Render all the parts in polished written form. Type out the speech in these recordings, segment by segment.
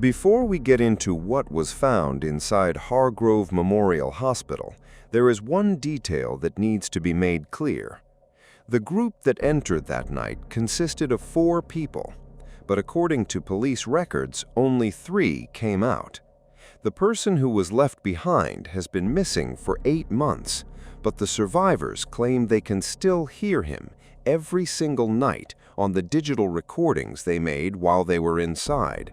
Before we get into what was found inside Hargrove Memorial Hospital, there is one detail that needs to be made clear. The group that entered that night consisted of 4 people, but according to police records, only 3 came out. The person who was left behind has been missing for 8 months, but the survivors claim they can still hear him every single night on the digital recordings they made while they were inside.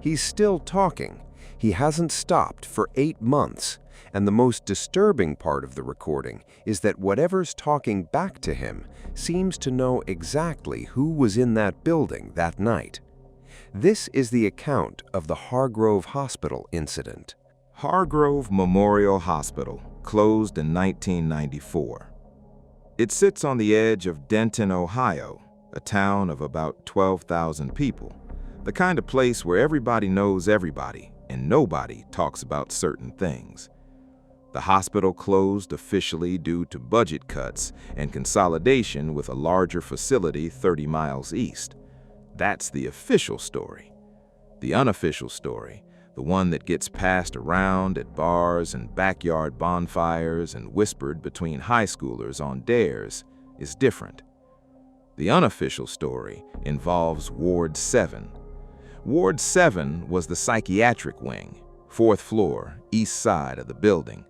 He's still talking. He hasn't stopped for 8 months, and the most disturbing part of the recording is that whatever's talking back to him seems to know exactly who was in that building that night. This is the account of the Hargrove Hospital incident. Hargrove Memorial Hospital closed in 1994. It sits on the edge of Denton, Ohio, a town of about 12,000 people, the kind of place where everybody knows everybody and nobody talks about certain things. The hospital closed officially due to budget cuts and consolidation with a larger facility 30 miles east. That's the official story. The unofficial story, the one that gets passed around at bars and backyard bonfires and whispered between high schoolers on dares, is different. The unofficial story involves Ward 7. Ward 7 was the psychiatric wing, 4th floor, east side of the building.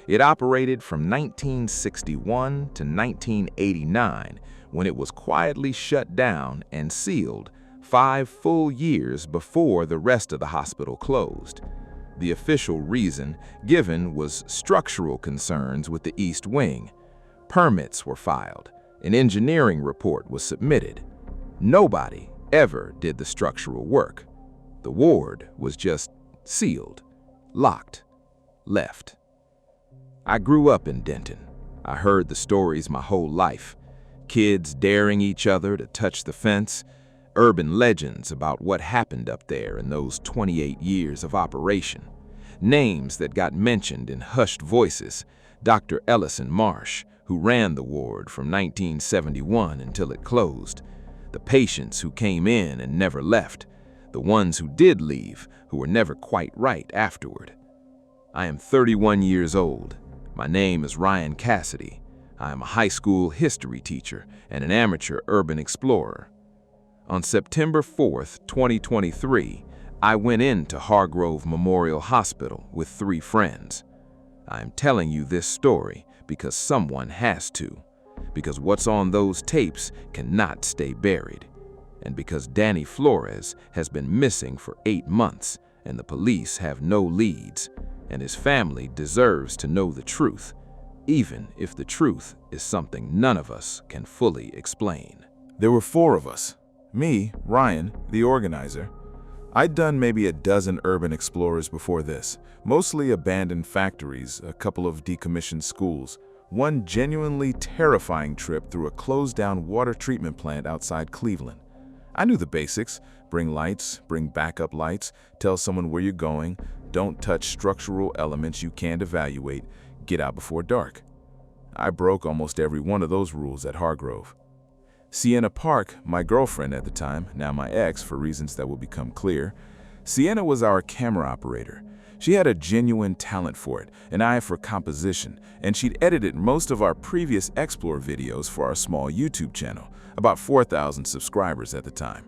It operated from 1961 to 1989, when it was quietly shut down and sealed 5 full years before the rest of the hospital closed. The official reason given was structural concerns with the East Wing. Permits were filed. An engineering report was submitted. Nobody ever did the structural work. The ward was just sealed, locked, left. I grew up in Denton. I heard the stories my whole life. Kids daring each other to touch the fence, urban legends about what happened up there in those 28 years of operation. Names that got mentioned in hushed voices. Dr. Ellison Marsh, who ran the ward from 1971 until it closed. The patients who came in and never left. The ones who did leave, who were never quite right afterward. I am 31 years old. My name is Ryan Cassidy. I am a high school history teacher and an amateur urban explorer. On September 4th, 2023, I went into Hargrove Memorial Hospital with 3 friends. I am telling you this story because someone has to, because what's on those tapes cannot stay buried, and because Danny Flores has been missing for 8 months and the police have no leads, and his family deserves to know the truth, even if the truth is something none of us can fully explain. There were 4 of us. Me, Ryan, the organizer. I'd done maybe a dozen urban explorers before this, mostly abandoned factories, a couple of decommissioned schools, one genuinely terrifying trip through a closed-down water treatment plant outside Cleveland. I knew the basics: bring lights, bring backup lights, tell someone where you're going, don't touch structural elements you can't evaluate, get out before dark. I broke almost every one of those rules at Hargrove. Sienna Park, my girlfriend at the time, now my ex for reasons that will become clear, Sienna was our camera operator. She had a genuine talent for it, an eye for composition, and she'd edited most of our previous Explore videos for our small YouTube channel, about 4,000 subscribers at the time.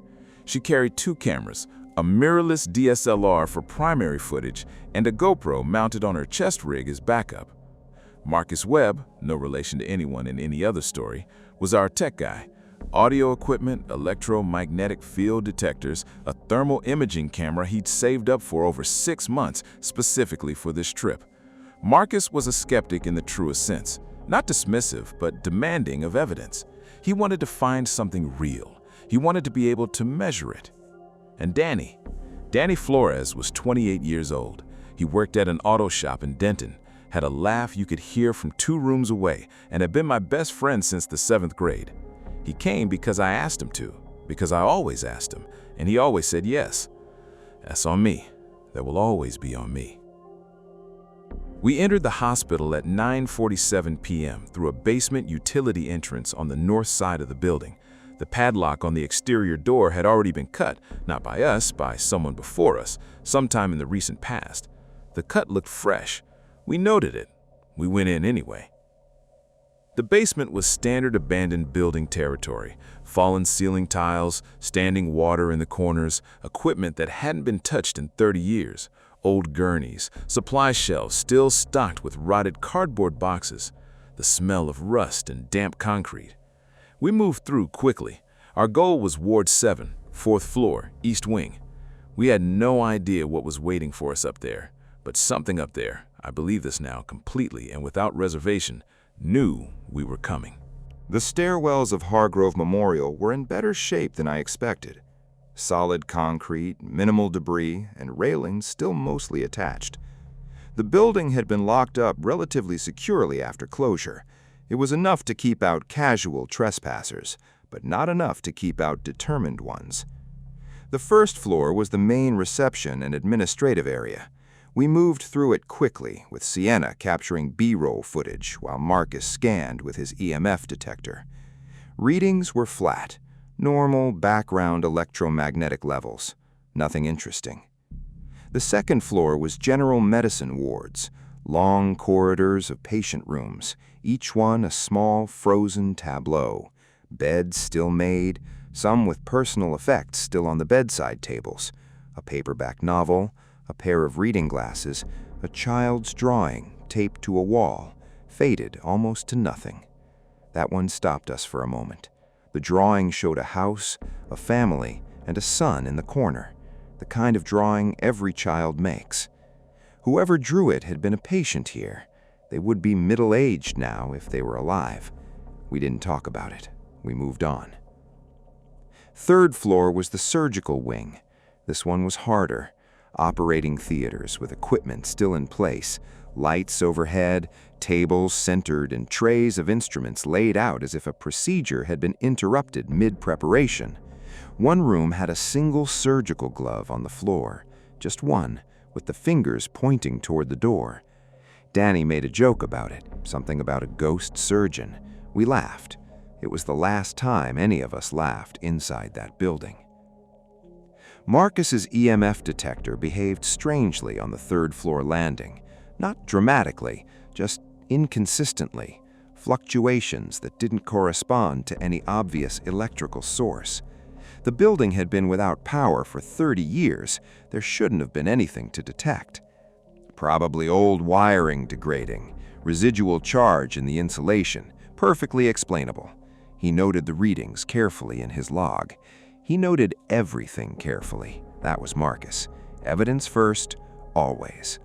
She carried 2 cameras, a mirrorless DSLR for primary footage, and a GoPro mounted on her chest rig as backup. Marcus Webb, no relation to anyone in any other story, was our tech guy. Audio equipment, electromagnetic field detectors, a thermal imaging camera he'd saved up for over 6 months specifically for this trip. Marcus was a skeptic in the truest sense, not dismissive, but demanding of evidence. He wanted to find something real. He wanted to be able to measure it. And Danny Flores was 28 years old. He worked at an auto shop in Denton, had a laugh you could hear from 2 rooms away, and had been my best friend since the 7th grade. He came because I asked him to, because I always asked him, and he always said yes. That's on me. That will always be on me. We entered the hospital at 9:47 p.m. through a basement utility entrance on the north side of the building. The padlock on the exterior door had already been cut, not by us, by someone before us, sometime in the recent past. The cut looked fresh. We noted it. We went in anyway. The basement was standard abandoned building territory. Fallen ceiling tiles, standing water in the corners, equipment that hadn't been touched in 30 years, old gurneys, supply shelves still stocked with rotted cardboard boxes, the smell of rust and damp concrete. We moved through quickly. Our goal was Ward 7, 4th floor, East Wing. We had no idea what was waiting for us up there, but something up there, I believe this now completely and without reservation, knew we were coming. The stairwells of Hargrove Memorial were in better shape than I expected. Solid concrete, minimal debris, and railings still mostly attached. The building had been locked up relatively securely after closure. It was enough to keep out casual trespassers, but not enough to keep out determined ones. The first floor was the main reception and administrative area. We moved through it quickly, with Sienna capturing B-roll footage while Marcus scanned with his EMF detector. Readings were flat, normal background electromagnetic levels, nothing interesting. The second floor was general medicine wards, long corridors of patient rooms, each one a small frozen tableau, beds still made, some with personal effects still on the bedside tables, a paperback novel, a pair of reading glasses, a child's drawing taped to a wall, faded almost to nothing. That one stopped us for a moment. The drawing showed a house, a family, and a son in the corner, the kind of drawing every child makes. Whoever drew it had been a patient here. They would be middle-aged now if they were alive. We didn't talk about it. We moved on. Third floor was the surgical wing. This one was harder. Operating theaters with equipment still in place, lights overhead, tables centered, and trays of instruments laid out as if a procedure had been interrupted mid-preparation. One room had a single surgical glove on the floor, just one, with the fingers pointing toward the door. Danny made a joke about it, something about a ghost surgeon. We laughed. It was the last time any of us laughed inside that building. Marcus's EMF detector behaved strangely on the third-floor landing. Not dramatically, just inconsistently. Fluctuations that didn't correspond to any obvious electrical source. The building had been without power for 30 years. There shouldn't have been anything to detect. Probably old wiring degrading, residual charge in the insulation, perfectly explainable. He noted the readings carefully in his log. He noted everything carefully. That was Marcus. Evidence first, always.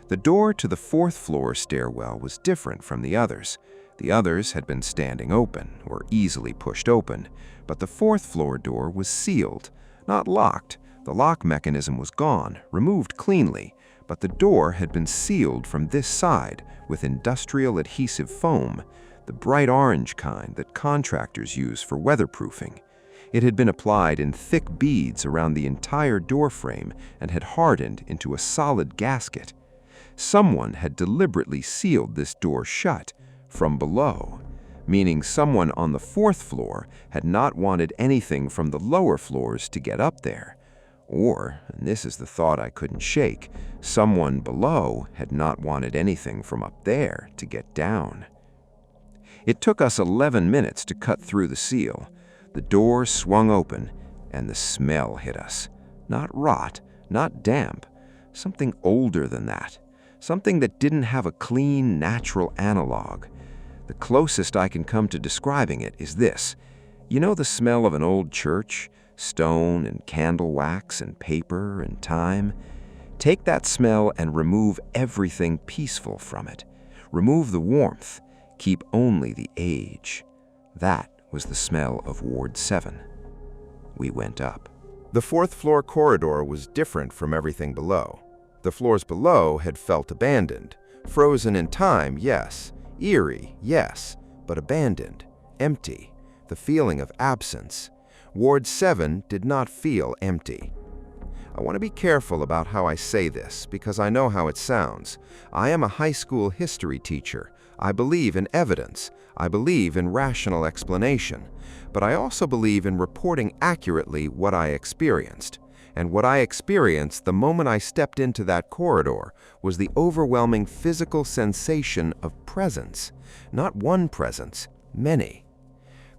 The door to the 4th floor stairwell was different from the others. The others had been standing open, or easily pushed open, but the 4th floor door was sealed, not locked. The lock mechanism was gone, removed cleanly, but the door had been sealed from this side with industrial adhesive foam, the bright orange kind that contractors use for weatherproofing. It had been applied in thick beads around the entire door frame and had hardened into a solid gasket. Someone had deliberately sealed this door shut from below, meaning someone on the 4th floor had not wanted anything from the lower floors to get up there. Or, and this is the thought I couldn't shake, someone below had not wanted anything from up there to get down. It took us 11 minutes to cut through the seal. The door swung open, and the smell hit us. Not rot, not damp, something older than that. Something that didn't have a clean, natural analog. The closest I can come to describing it is this. You know the smell of an old church? Stone and candle wax and paper and time? Take that smell and remove everything peaceful from it. Remove the warmth. Keep only the age. That was the smell of Ward 7. We went up. The 4th floor corridor was different from everything below. The floors below had felt abandoned. Frozen in time, yes. Eerie, yes. But abandoned. Empty. The feeling of absence. Ward 7 did not feel empty. I want to be careful about how I say this because I know how it sounds. I am a high school history teacher. I believe in evidence. I believe in rational explanation. But I also believe in reporting accurately what I experienced. And what I experienced the moment I stepped into that corridor was the overwhelming physical sensation of presence. Not one presence, many.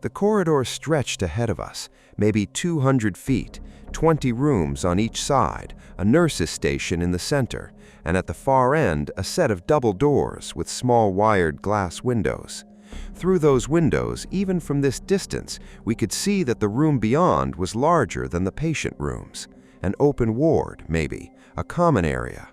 The corridor stretched ahead of us, maybe 200 feet, 20 rooms on each side, a nurse's station in the center, and at the far end, a set of double doors with small wired glass windows. Through those windows, even from this distance, we could see that the room beyond was larger than the patient rooms. An open ward, maybe, a common area.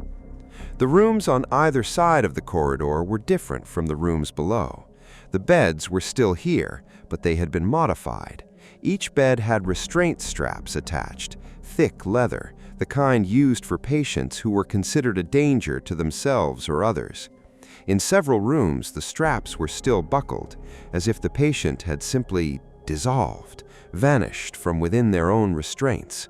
The rooms on either side of the corridor were different from the rooms below. The beds were still here, but they had been modified. Each bed had restraint straps attached, thick leather, the kind used for patients who were considered a danger to themselves or others. In several rooms, the straps were still buckled, as if the patient had simply dissolved, vanished from within their own restraints.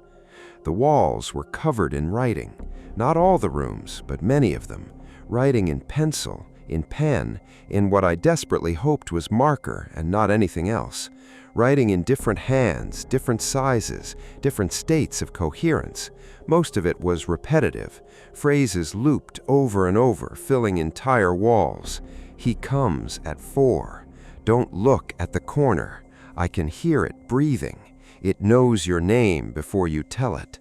The walls were covered in writing, not all the rooms, but many of them, writing in pencil, in pen, in what I desperately hoped was marker and not anything else, writing in different hands, different sizes, different states of coherence. Most of it was repetitive, phrases looped over and over, filling entire walls. He comes at 4. Don't look at the corner. I can hear it breathing. It knows your name before you tell it.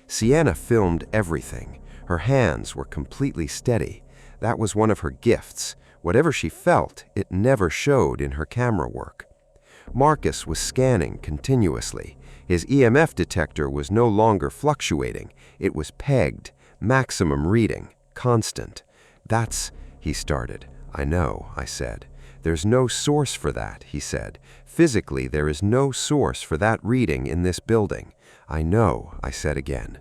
Sienna filmed everything. Her hands were completely steady. That was one of her gifts. Whatever she felt, it never showed in her camera work. Marcus was scanning continuously. His EMF detector was no longer fluctuating. It was pegged, maximum reading, constant. That's, he started. I know, I said. There's no source for that, he said. Physically, there is no source for that reading in this building. I know, I said again.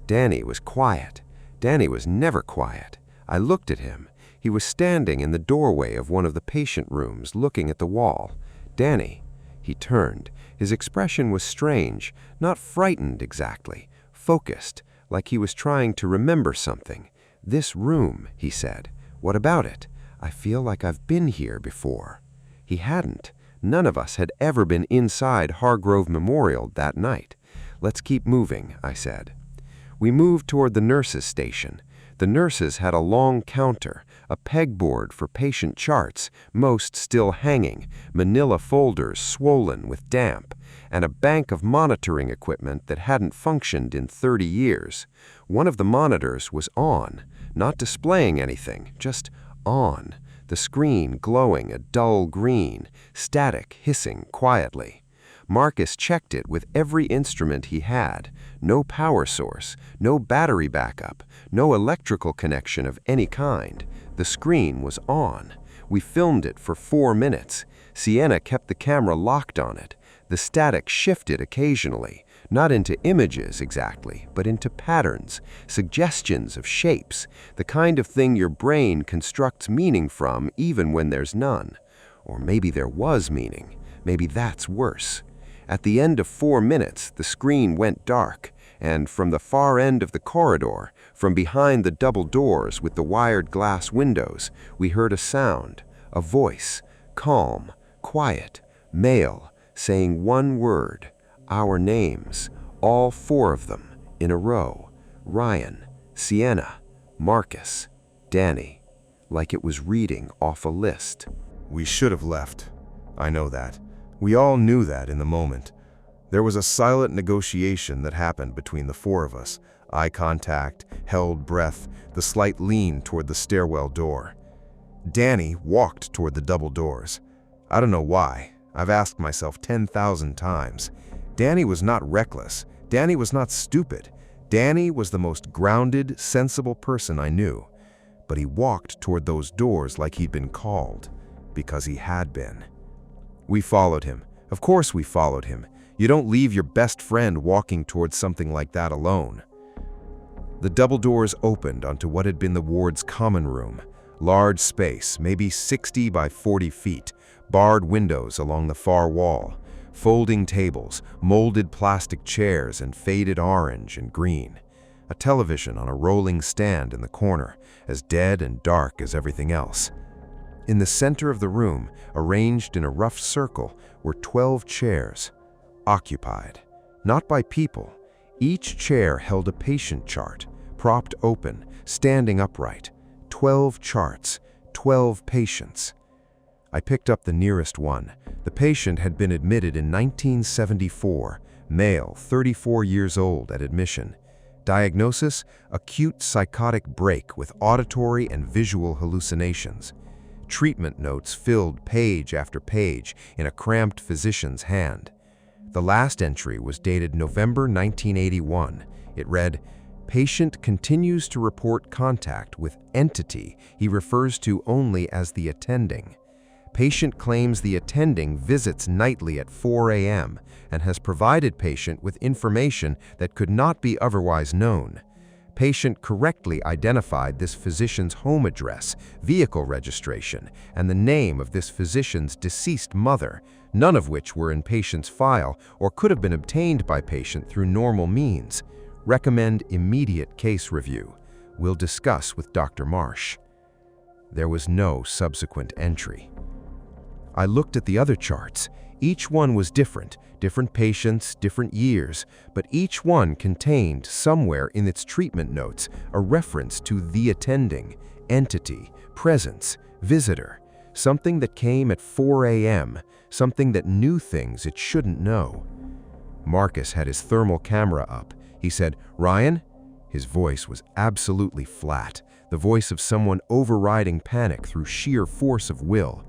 Danny was quiet. Danny was never quiet. I looked at him. He was standing in the doorway of one of the patient rooms, looking at the wall. Danny. He turned. His expression was strange, not frightened exactly, focused, like he was trying to remember something. This room, he said. What about it? I feel like I've been here before. He hadn't. None of us had ever been inside Hargrove Memorial that night. Let's keep moving, I said. We moved toward the nurses' station. The nurses had a long counter, a pegboard for patient charts, most still hanging, manila folders swollen with damp, and a bank of monitoring equipment that hadn't functioned in 30 years. One of the monitors was on, not displaying anything, just on, the screen glowing a dull green, static hissing quietly. Marcus checked it with every instrument he had. No power source, no battery backup, no electrical connection of any kind. The screen was on. We filmed it for 4 minutes. Sienna kept the camera locked on it. The static shifted occasionally, not into images exactly, but into patterns, suggestions of shapes, the kind of thing your brain constructs meaning from even when there's none. Or maybe there was meaning. Maybe that's worse. At the end of 4 minutes, the screen went dark, and from the far end of the corridor, from behind the double doors with the wired glass windows, we heard a sound, a voice, calm, quiet, male, saying one word, our names, all 4 of them, in a row, Ryan, Sienna, Marcus, Danny, like it was reading off a list. We should have left. I know that. We all knew that in the moment. There was a silent negotiation that happened between the 4 of us. Eye contact, held breath, the slight lean toward the stairwell door. Danny walked toward the double doors. I don't know why. I've asked myself 10,000 times. Danny was not reckless. Danny was not stupid. Danny was the most grounded, sensible person I knew. But he walked toward those doors like he'd been called, because he had been. We followed him. Of course we followed him. You don't leave your best friend walking towards something like that alone. The double doors opened onto what had been the ward's common room. Large space, maybe 60 by 40 feet, barred windows along the far wall, folding tables, molded plastic chairs in faded orange and green. a television on a rolling stand in the corner, as dead and dark as everything else. In the center of the room, arranged in a rough circle, were 12 chairs, occupied, not by people. Each chair held a patient chart, propped open, standing upright. 12 charts, 12 patients. I picked up the nearest one. The patient had been admitted in 1974, male, 34 years old at admission. Diagnosis: acute psychotic break with auditory and visual hallucinations. Treatment notes filled page after page in a cramped physician's hand. The last entry was dated November 1981. It read, "Patient continues to report contact with entity he refers to only as the attending. Patient claims the attending visits nightly at 4 a.m. and has provided patient with information that could not be otherwise known. Patient correctly identified this physician's home address, vehicle registration, and the name of this physician's deceased mother, none of which were in patient's file or could have been obtained by patient through normal means. Recommend immediate case review. Will discuss with Dr. Marsh." There was no subsequent entry. I looked at the other charts. Each one was different patients, different years, but each one contained somewhere in its treatment notes a reference to the attending, entity, presence, visitor, something that came at 4 a.m., something that knew things it shouldn't know. Marcus had his thermal camera up. He said, "Ryan?" His voice was absolutely flat, the voice of someone overriding panic through sheer force of will.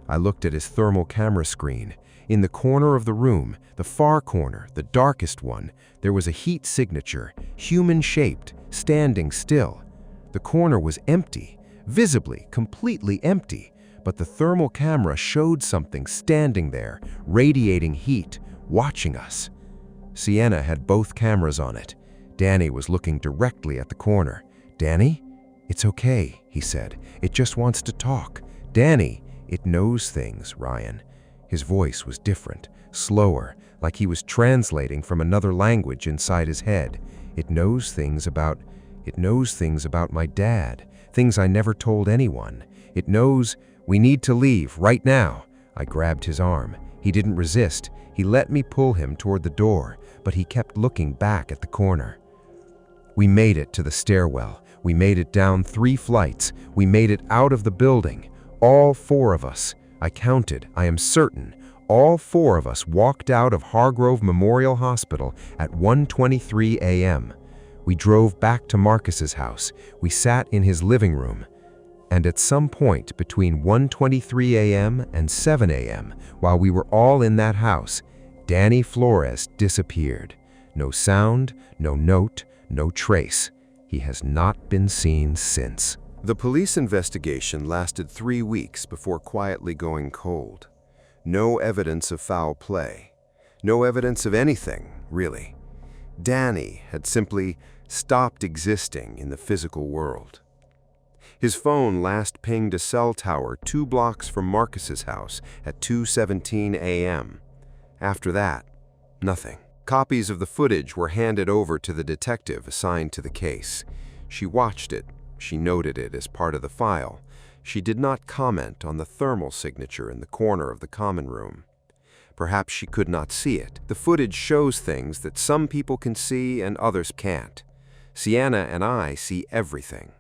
I looked at his thermal camera screen. In the corner of the room, the far corner, the darkest one, there was a heat signature, human-shaped, standing still. The corner was empty, visibly, completely empty, but the thermal camera showed something standing there, radiating heat, watching us. Sienna had both cameras on it. Danny was looking directly at the corner. "Danny?" "It's okay," he said. "It just wants to talk." "Danny, it knows things, Ryan." His voice was different, slower, like he was translating from another language inside his head. It knows things about my dad, things I never told anyone. It knows we need to leave right now." I grabbed his arm. He didn't resist. He let me pull him toward the door, but he kept looking back at the corner. We made it to the stairwell. We made it down 3 flights. We made it out of the building. All 4 of us. I counted, I am certain, all 4 of us walked out of Hargrove Memorial Hospital at 1:23 a.m. We drove back to Marcus's house. We sat in his living room. And at some point between 1:23 a.m. and 7 a.m., while we were all in that house, Danny Flores disappeared. No sound, no note, no trace. He has not been seen since. The police investigation lasted 3 weeks before quietly going cold. No evidence of foul play. No evidence of anything, really. Danny had simply stopped existing in the physical world. His phone last pinged a cell tower 2 blocks from Marcus's house at 2:17 a.m. After that, nothing. Copies of the footage were handed over to the detective assigned to the case. She watched it. She noted it as part of the file. She did not comment on the thermal signature in the corner of the common room. Perhaps she could not see it. The footage shows things that some people can see and others can't. Sienna and I see everything.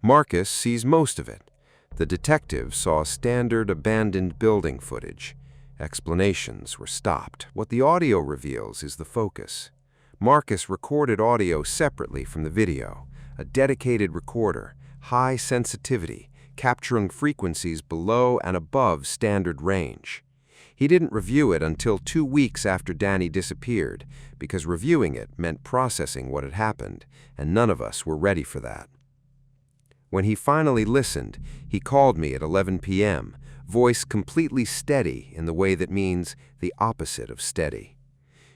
Marcus sees most of it. The detective saw standard abandoned building footage. Explanations were stopped. What the audio reveals is the focus. Marcus recorded audio separately from the video. A dedicated recorder, high sensitivity, capturing frequencies below and above standard range. He didn't review it until 2 weeks after Danny disappeared, because reviewing it meant processing what had happened, and none of us were ready for that. When he finally listened, he called me at 11 p.m., voice completely steady in the way that means the opposite of steady.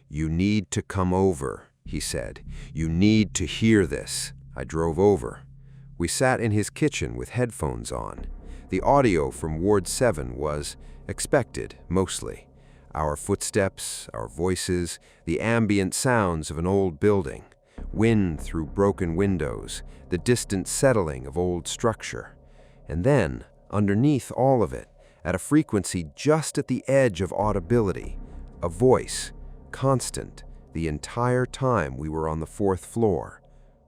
"You need to come over," he said. "You need to hear this." I drove over. We sat in his kitchen with headphones on. The audio from Ward 7 was expected, mostly. Our footsteps, our voices, the ambient sounds of an old building. wind through broken windows, the distant settling of old structure. And then, underneath all of it, at a frequency just at the edge of audibility, a voice, constant, the entire time we were on the 4th floor,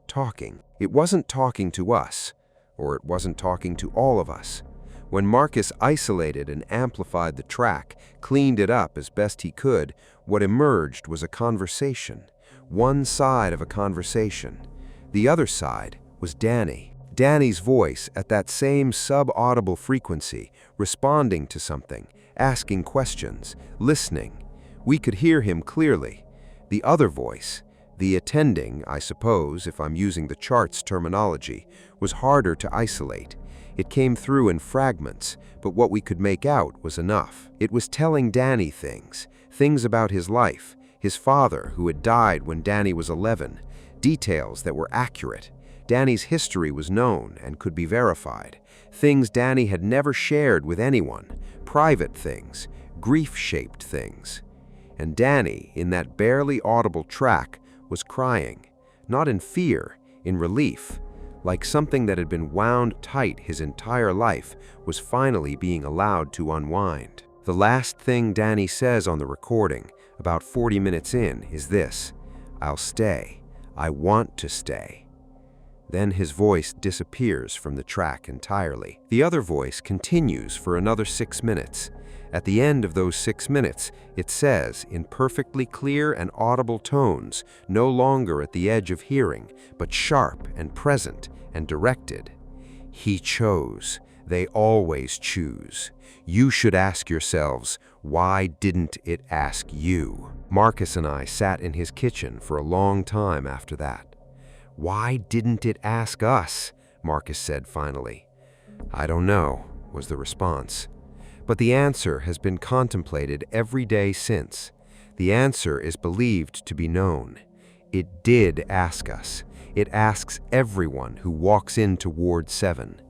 talking. It wasn't talking to us, or it wasn't talking to all of us. When Marcus isolated and amplified the track, cleaned it up as best he could, what emerged was a conversation. One side of a conversation. The other side was Danny. Danny's voice at that same sub-audible frequency, responding to something, asking questions, listening. We could hear him clearly. The other voice, the attending, I suppose, if I'm using the chart's terminology, was harder to isolate. It came through in fragments, but what we could make out was enough. It was telling Danny things about his life, his father who had died when Danny was 11, details that were accurate. Danny's history was known and could be verified. Things Danny had never shared with anyone, private things, grief-shaped things. And Danny, in that barely audible track, was crying, not in fear, in relief, like something that had been wound tight his entire life was finally being allowed to unwind. The last thing Danny says on the recording, about 40 minutes in, is this: "I'll stay. I want to stay." Then his voice disappears from the track entirely. The other voice continues for another 6 minutes. At the end of those 6 minutes, it says, in perfectly clear and audible tones, no longer at the edge of hearing, but sharp and present and directed, "He chose. They always choose. You should ask yourselves, why didn't it ask you?" Marcus and I sat in his kitchen for a long time after that. "Why didn't it ask us?" Marcus said finally. "I don't know," was the response. But the answer has been contemplated every day since. The answer is believed to be known. It did ask us. It asks everyone who walks into Ward 7.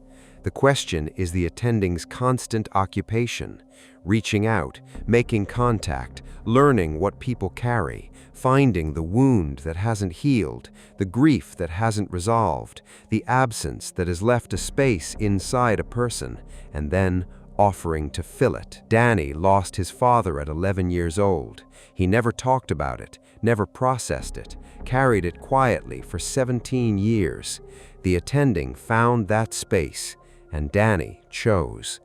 The question is the attending's constant occupation, reaching out, making contact, learning what people carry, finding the wound that hasn't healed, the grief that hasn't resolved, the absence that has left a space inside a person, and then offering to fill it. Danny lost his father at 11 years old. He never talked about it, never processed it, carried it quietly for 17 years. The attending found that space, and Danny chose.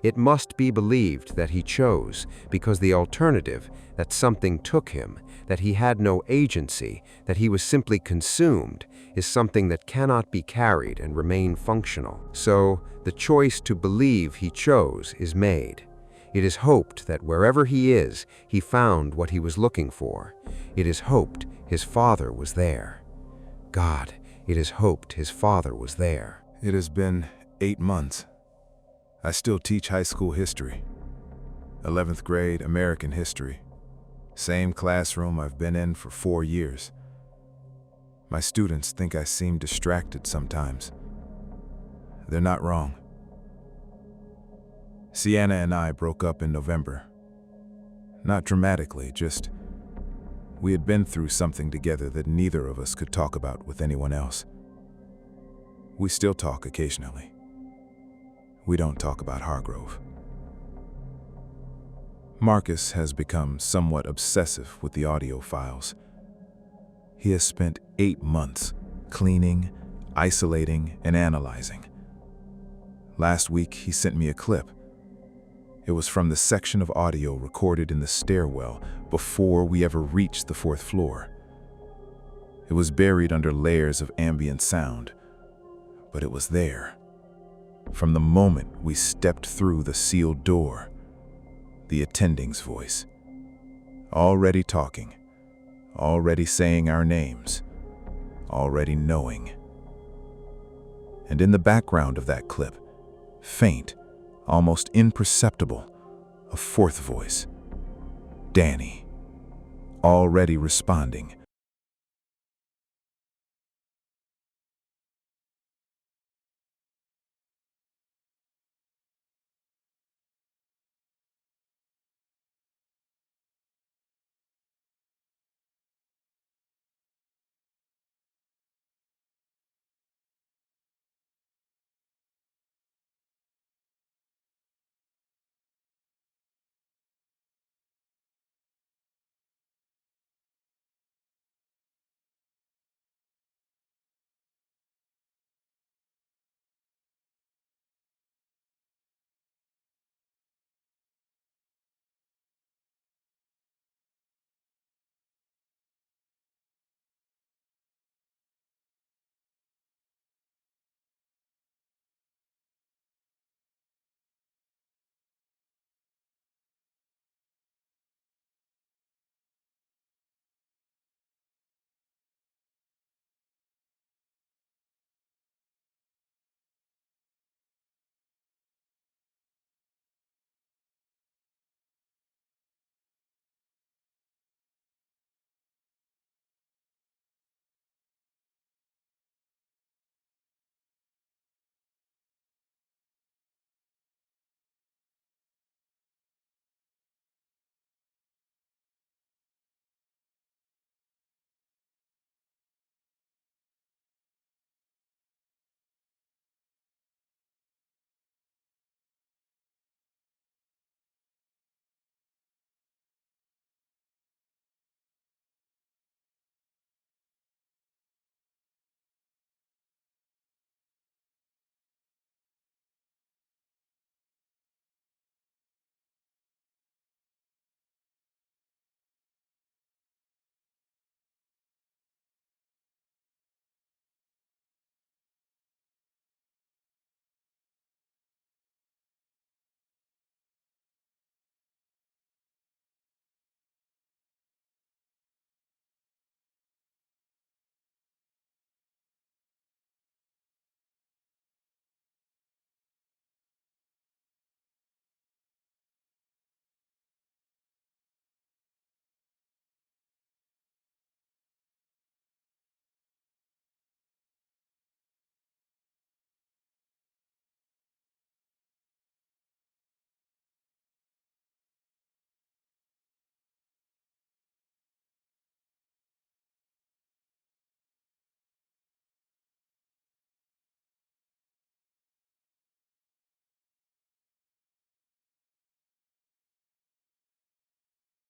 It must be believed that he chose, because the alternative, that something took him, that he had no agency, that he was simply consumed, is something that cannot be carried and remain functional. So, the choice to believe he chose is made. It is hoped that wherever he is, he found what he was looking for. It is hoped his father was there. God, it is hoped his father was there. It has been 8 months. I still teach high school history. 11th grade American history. Same classroom I've been in for 4 years. My students think I seem distracted sometimes. They're not wrong. Sienna and I broke up in November. Not dramatically, just we had been through something together that neither of us could talk about with anyone else. We still talk occasionally. We don't talk about Hargrove. Marcus has become somewhat obsessive with the audio files. He has spent 8 months cleaning, isolating, and analyzing. Last week, he sent me a clip. It was from the section of audio recorded in the stairwell before we ever reached the 4th floor. It was buried under layers of ambient sound, but it was there. From the moment we stepped through the sealed door, the attending's voice, already talking, already saying our names, already knowing. And in the background of that clip, faint, almost imperceptible, a 4th voice, Danny, already responding,